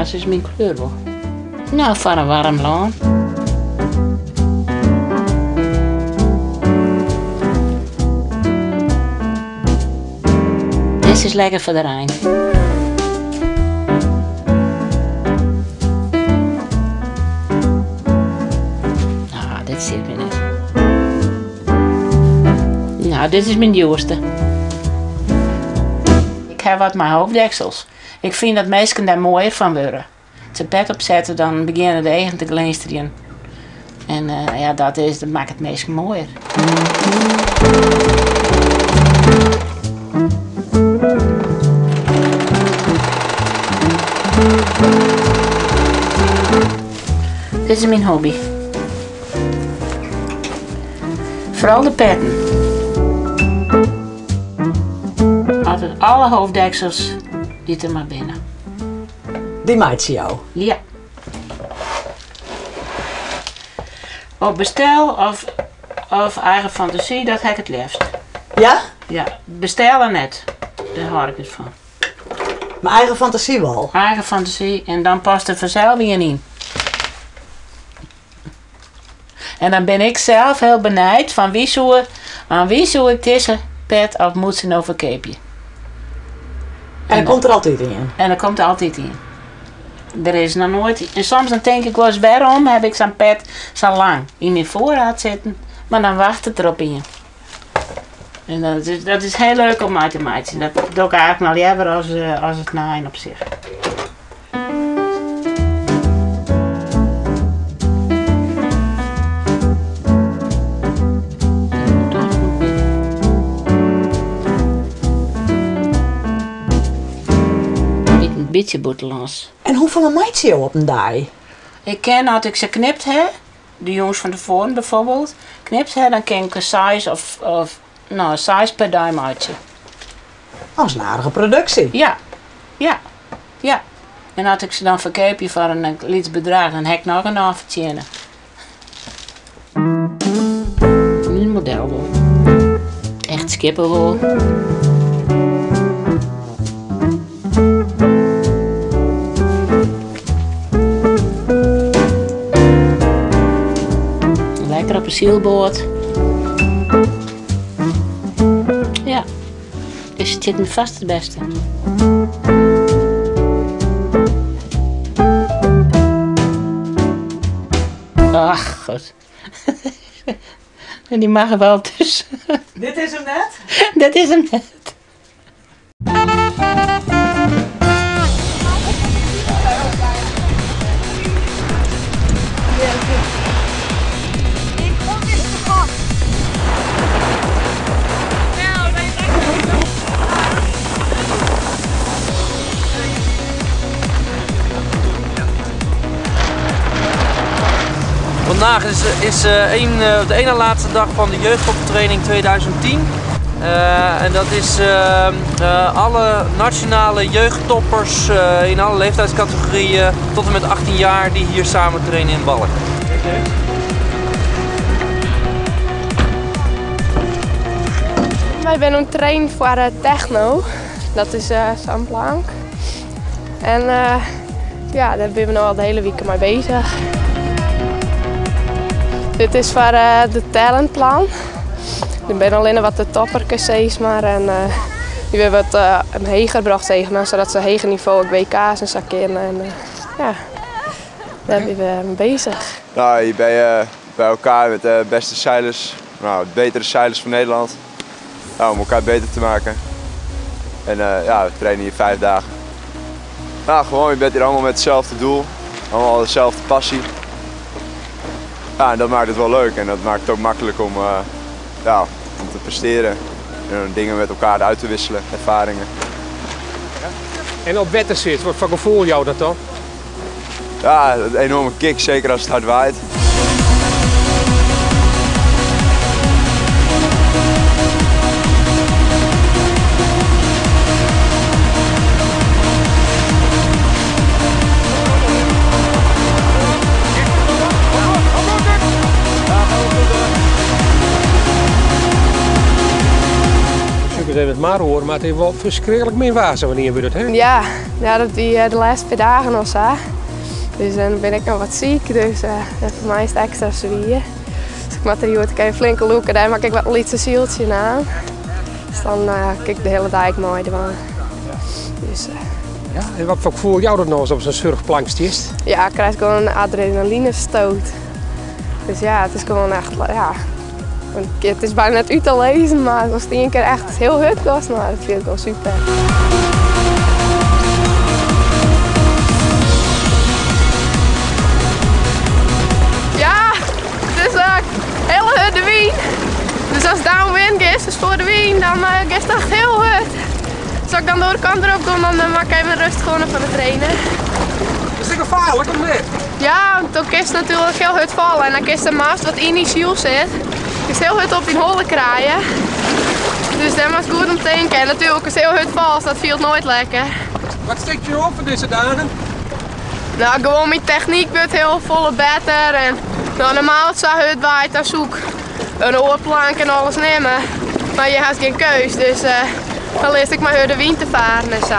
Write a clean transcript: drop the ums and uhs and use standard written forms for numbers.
paars is mijn kleur wel. Nou, voor een warm land. Dit is lekker voor de Rijn. Nou, dit zit weer net. Nou, dit is mijn duurste. Ik heb wat mijn hoofddeksels. Ik vind dat mensen daar mooier van worden. Als ze pet opzetten, dan beginnen de eigen te glinsteren. En ja, dat maakt het meest mooier. Dit is mijn hobby. Vooral de petten. Altijd alle hoofddeksels die er maar binnen. Die maakt ze jou? Ja. Op bestel of eigen fantasie, dat heb ik het liefst. Ja? Ja, bestellen net. Daar hou ik het van. Mijn eigen fantasie wel? Eigen fantasie en dan past er vanzelf weer in. En dan ben ik zelf heel benijd van aan wie zou ik deze pet of moet ze nou verkeepje. En dat komt er altijd in? En dat komt er altijd in. Er is nog nooit... En soms dan denk ik wel eens, waarom heb ik zo'n pet zo lang in mijn voorraad zitten, maar dan wacht het erop in. En dat is heel leuk om uit te maken. Dat doe ik eigenlijk maar liever als het naaien op zich. Een beetje boeteloos. En hoeveel maakt ze jou op een dag? Ik ken, als ik ze knipt heb, de jongens van tevoren bijvoorbeeld, knipt heb, dan ken ik een size een size per dag maken. Dat is een aardige productie. Ja. En als ik ze dan verkoop voor een liets bedrag, dan heb ik nog een afvertjenen. Een model wel. Echt skippen wel. Lekker op een zielboord. Ja, dus het zit me vast het beste. Ach, goed. En die mag er wel tussen. Dit is hem net? Dat is hem net. Vandaag is de ene laatste dag van de jeugdtoptraining 2010. En dat is alle nationale jeugdtoppers in alle leeftijdscategorieën tot en met 18 jaar die hier samen trainen in Balk. Wij zijn aan het trainen voor techno. Dat is zandplank. En ja, daar zijn we nu al de hele week mee bezig. Dit is voor de talentplan. Er zijn alleen wat de toppertjes, maar en die hebben wat heger gebracht tegen, zodat ze heger niveau ook WK's en zo kunnen. En ja, daar zijn we mee bezig. Nou, hier ben je bij elkaar met de beste zeilers, de betere zeilers van Nederland. Nou, om elkaar beter te maken. En ja, we trainen hier 5 dagen. Nou, gewoon, je bent hier allemaal met hetzelfde doel, allemaal dezelfde passie. Ja, en dat maakt het wel leuk en dat maakt het ook makkelijk om te presteren. En dingen met elkaar uit te wisselen, ervaringen. Ja? En op wetten zit, wat voor gevoel jou dat dan? Ja, een enorme kick, zeker als het hard waait. kunt even het maar horen, maar het is wel verschrikkelijk min wazen wanneer we dat hè? Ja, dat die de laatste 2 dagen of zo. Dus dan ben ik nog wat ziek, dus voor mij is het extra zwaar. Dus ik moet er hier even flinke loeken, daar maak ik wat lietse zieltje aan. Dus dan kijk ik de hele dag mooi ervan. Dus, Ja, en wat voor gevoel jou dat nog eens op zo'n surfplankje is? ja, ik krijg gewoon een adrenalinestoot. Dus ja, het is gewoon echt, ja. Het is bijna net uit te lezen, maar als het 1 keer echt heel hut was, nou, dat vind ik wel super. Ja, het is hele hut de wien. Dus als het downwind is, dus voor de wien, dan is het echt heel hut. Dus als ik dan door de kant erop kom, dan maak ik even rust gewoon van het trainen. Is dit gevaarlijk of niet? Ja, want dan is het natuurlijk heel hut vallen en dan is de maast wat in die ziel zit. Is heel hut op in holle kraaien. Dus daar moet goed om denken. En natuurlijk is heel hut vals, dat viel nooit lekker. Wat steekt je op voor deze dagen? Nou, gewoon mijn techniek wordt heel volle beter. En nou, normaal als zo'n hut waait, dan zoek een oorplank en alles nemen. Maar je hebt geen keus, dus dan lees ik maar de wind te varen en zo.